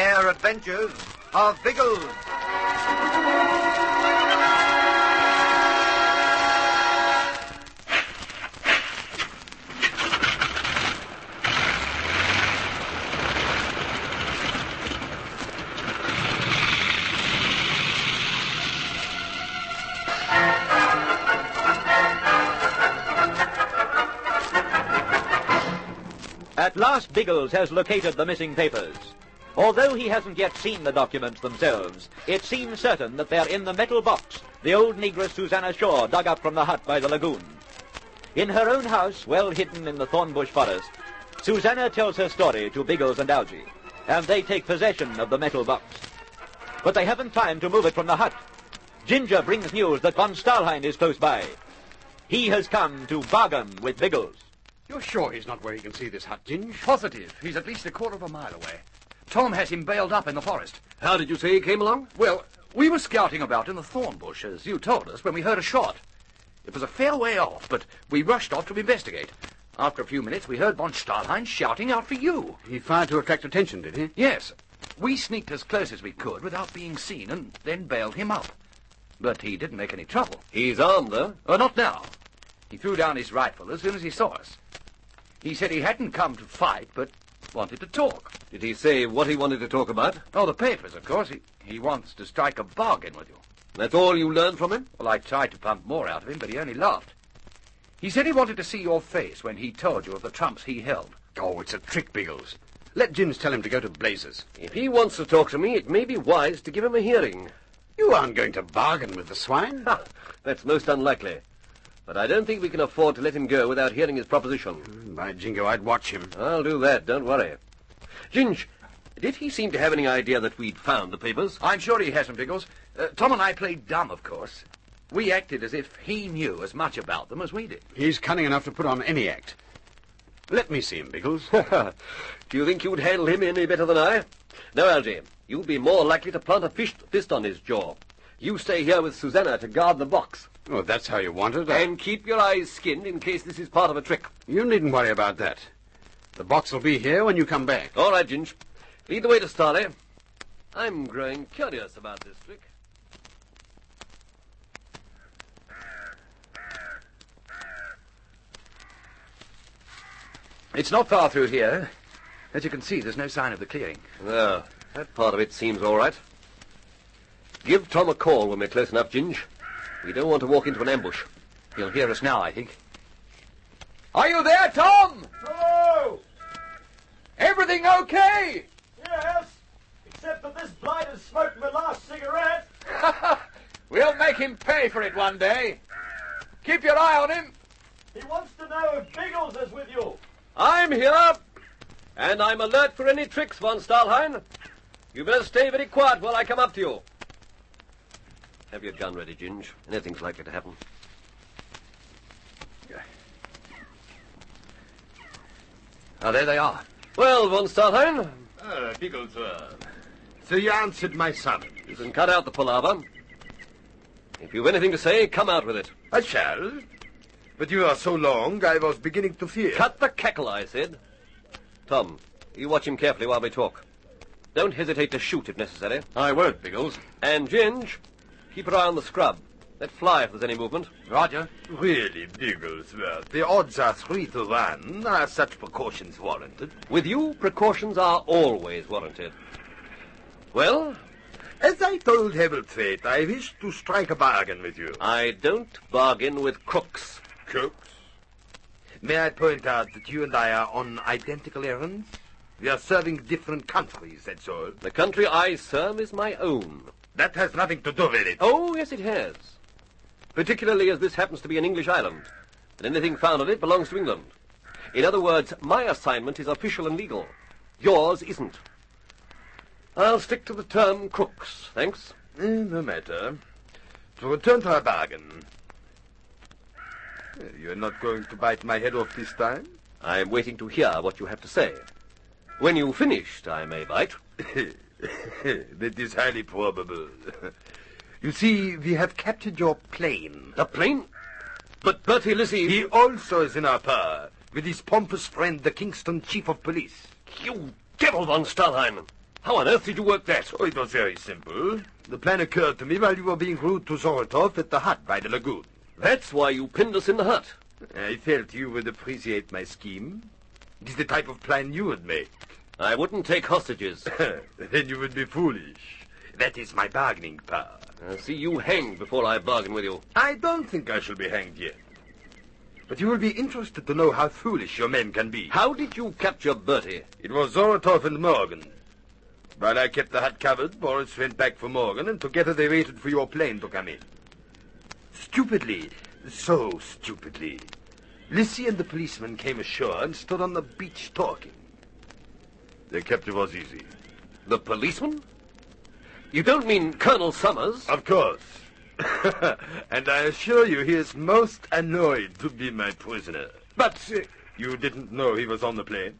Rare Adventures of Biggles. At last, Biggles has located the missing papers. Although he hasn't yet seen the documents themselves, it seems certain that they're in the metal box the old negress Susanna Shaw dug up from the hut by the lagoon. In her own house, well hidden in the thornbush forest, Susanna tells her story to Biggles and Algy, and they take possession of the metal box. But they haven't time to move it from the hut. Ginger brings news that von Stahlheim is close by. He has come to bargain with Biggles. You're sure he's not where he can see this hut, Ginge? Positive. He's at least a quarter of a mile away. Tom has him bailed up in the forest. How did you say he came along? Well, we were scouting about in the thorn bush, as you told us, when we heard a shot. It was a fair way off, but we rushed off to investigate. After a few minutes, we heard von Stahlheim shouting out for you. He fired to attract attention, did he? Yes. We sneaked as close as we could without being seen and then bailed him up. But he didn't make any trouble. He's armed, though. Not now. He threw down his rifle as soon as he saw us. He said he hadn't come to fight, but wanted to talk. Did he say what he wanted to talk about? Oh, the papers, of course. He wants to strike a bargain with you. That's all you learned from him? Well, I tried to pump more out of him, but he only laughed. He said he wanted to see your face when he told you of the trumps he held. Oh, it's a trick, Biggles. Let Ginge tell him to go to blazes. If he wants to talk to me, it may be wise to give him a hearing. You aren't going to bargain with the swine. Ha! That's most unlikely. But I don't think we can afford to let him go without hearing his proposition. By Jingo, I'd watch him. I'll do that, don't worry. Ginge, did he seem to have any idea that we'd found the papers? I'm sure he hasn't, Biggles. Tom and I played dumb, of course. We acted as if he knew as much about them as we did. He's cunning enough to put on any act. Let me see him, Biggles. Do you think you'd handle him any better than I? No, Algy, you'd be more likely to plant a fist on his jaw. You stay here with Susanna to guard the box. Oh, that's how you want it. And keep your eyes skinned in case this is part of a trick. You needn't worry about that. The box will be here when you come back. All right, Ginge. Lead the way to Starley. I'm growing curious about this trick. It's not far through here. As you can see, there's no sign of the clearing. No, that part of it seems all right. Give Tom a call when we're close enough, Ginge. We don't want to walk into an ambush. He'll hear us now, I think. Are you there, Tom? Hello! Everything okay? Yes, except that this blight has smoked my last cigarette. We'll make him pay for it one day. Keep your eye on him. He wants to know if Biggles is with you. I'm here, and I'm alert for any tricks, von Stahlheim. You better stay very quiet while I come up to you. Have your gun ready, Ginge. Anything's likely to happen. Oh, there they are. Well, von Stahlheim, Biggles, so you answered my summons. you can cut out the palaver. If you've anything to say, come out with it. I shall. But you are so long, I was beginning to fear. Cut the cackle, I said. Tom, you watch him carefully while we talk. Don't hesitate to shoot if necessary. I won't, Biggles. And, Ginge, keep your eye on the scrub. Let fly if there's any movement. Roger. Really, Bigglesworth, the odds are 3 to 1. Are such precautions warranted? With you, precautions are always warranted. Well, As I told Hebblethwaite, I wish to strike a bargain with you. I don't bargain with crooks. Crooks? May I point out that you and I are on identical errands? We are serving different countries, that's all. The country I serve is my own. That has nothing to do with it. Oh, yes, it has. Particularly as this happens to be an English island, and anything found on it belongs to England. In other words, my assignment is official and legal. Yours isn't. I'll stick to the term crooks, thanks. No matter. To return to our bargain. You're not going to bite my head off this time? I'm waiting to hear what you have to say. When you've finished, I may bite. That is highly probable. You see, we have captured your plane. The plane? But Bertie Lizzie... He also is in our power, with his pompous friend, the Kingston Chief of Police. You devil, von Stahlheim! How on earth did you work that? Oh, it was very simple. The plan occurred to me while you were being rude to Zoratov at the hut by the lagoon. That's why you pinned us in the hut. I felt you would appreciate my scheme. It is the type of plan you would make. I wouldn't take hostages. Then you would be foolish. That is my bargaining power. I'll see you hanged before I bargain with you. I don't think I shall be hanged yet. But you will be interested to know how foolish your men can be. How did you capture Bertie? It was Zoratov and Morgan. While I kept the hut covered, Boris went back for Morgan, and together they waited for your plane to come in. Stupidly, so stupidly, Lissy and the policeman came ashore and stood on the beach talking. Their capture was easy. The policeman? You don't mean Colonel Summers? Of course. And I assure you he is most annoyed to be my prisoner. But You didn't know he was on the plane?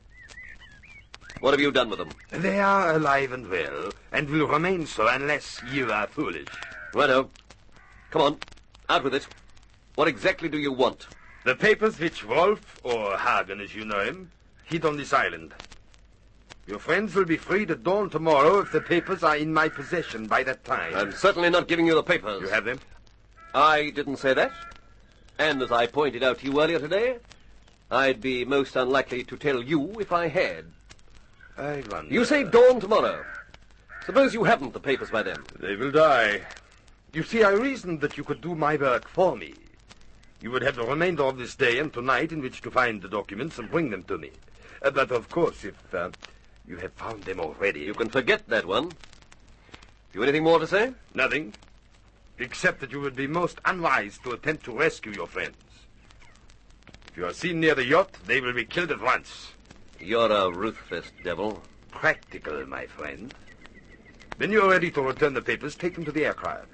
what have you done with them? They are alive and well, and will remain so unless you are foolish. Righto. Come on, out with it. What exactly do you want? The papers which Wolf, or Hagen as you know him, hid on this island. Your friends will be freed at dawn tomorrow if the papers are in my possession by that time. I'm certainly not giving you the papers. You have them? I didn't say that. And as I pointed out to you earlier today, I'd be most unlikely to tell you if I had. I wonder. You say dawn tomorrow. Suppose you haven't the papers by then. They will die. You see, I reasoned that you could do my work for me. You would have the remainder of this day and tonight in which to find the documents and bring them to me. But, of course, if you have found them already... You can forget that one. You anything more to say? Nothing. Except that you would be most unwise to attempt to rescue your friends. If you are seen near the yacht, they will be killed at once. You're a ruthless devil. Practical, my friend. When you are ready to return the papers, take them to the aircraft.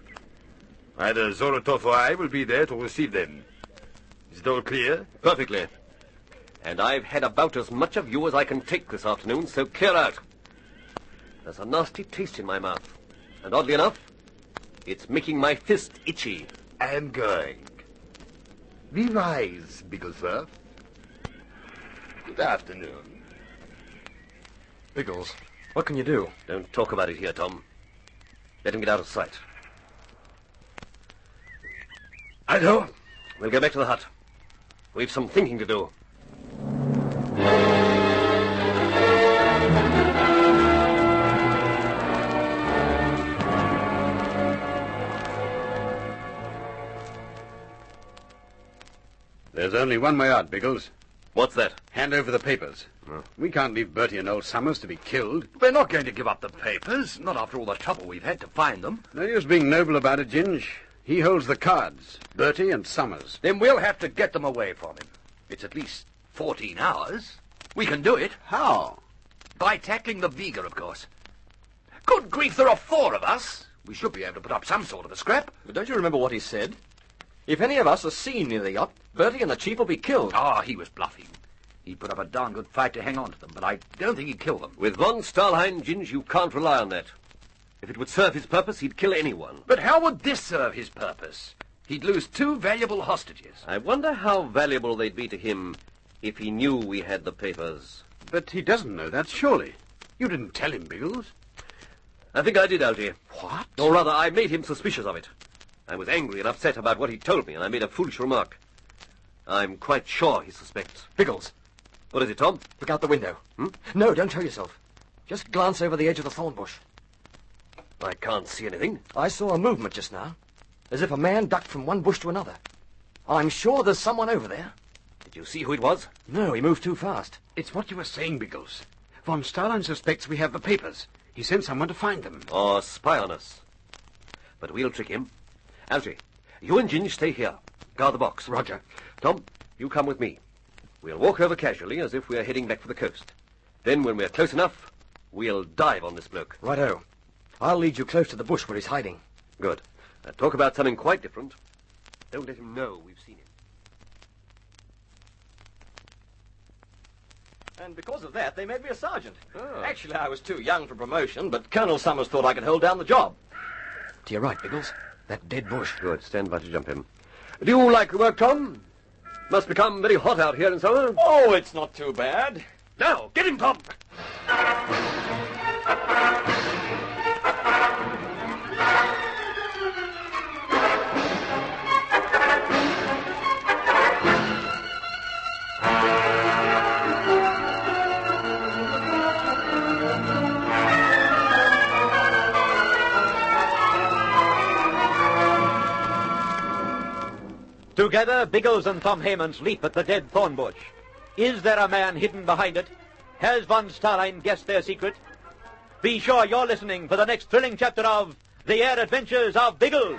Either Zoratov or I will be there to receive them. Is it all clear? Perfectly. And I've had about as much of you as I can take this afternoon, so clear out. There's a nasty taste in my mouth. And oddly enough, it's making my fist itchy. I am going. Be wise, Bigglesworth. Good afternoon. Biggles, what can you do? Don't talk about it here, Tom. Let him get out of sight. Idaho, we'll go back to the hut. We've some thinking to do. There's only one way out, Biggles. What's that? Hand over the papers. Oh. We can't leave Bertie and old Summers to be killed. We're not going to give up the papers, not after all the trouble we've had to find them. No use being noble about it, Ginge. He holds the cards. Bertie and Summers. Then we'll have to get them away from him. It's at least 14 hours. We can do it. How? By tackling the Beagle, of course. Good grief, there are 4 of us. We should be able to put up some sort of a scrap. But don't you remember what he said? If any of us are seen near the yacht, Bertie and the chief will be killed. Ah, he was bluffing. He put up a darn good fight to hang on to them, but I don't think he'd kill them. With von Stahlheim, Ginge, you can't rely on that. If it would serve his purpose, he'd kill anyone. But how would this serve his purpose? He'd lose 2 valuable hostages. I wonder how valuable they'd be to him if he knew we had the papers. But he doesn't know that, surely. You didn't tell him, Biggles. I think I did, Algy. What? Or rather, I made him suspicious of it. I was angry and upset about what he told me, and I made a foolish remark. I'm quite sure he suspects. Biggles, What is it, Tom? look out the window. No, don't show yourself. Just glance over the edge of the thorn bush. I can't see anything. I saw a movement just now, as if a man ducked from one bush to another. I'm sure there's someone over there. Did you see who it was? No, he moved too fast. It's what you were saying, Biggles. Von Stahlheim suspects we have the papers. He sent someone to find them. Or spy on us. But we'll trick him. Algy, you and Ginge stay here. Guard the box. Roger. Tom, you come with me. We'll walk over casually as if we're heading back for the coast. Then, when we're close enough, we'll dive on this bloke. Righto. I'll lead you close to the bush where he's hiding. Good. Now talk about something quite different. Don't let him know we've seen him. And because of that, they made me a sergeant. Oh. Actually, I was too young for promotion, but Colonel Summers thought I could hold down the job. To your right, Biggles. That dead bush. Good. Stand by to jump in. Do you like the work, Tom? Must become very hot out here in summer. Oh, it's not too bad. Now, get him, Tom. Together, Biggles and Tom Hammonds leap at the dead thorn bush. Is there a man hidden behind it? Has von Starlein guessed their secret? Be sure you're listening for the next thrilling chapter of The Air Adventures of Biggles.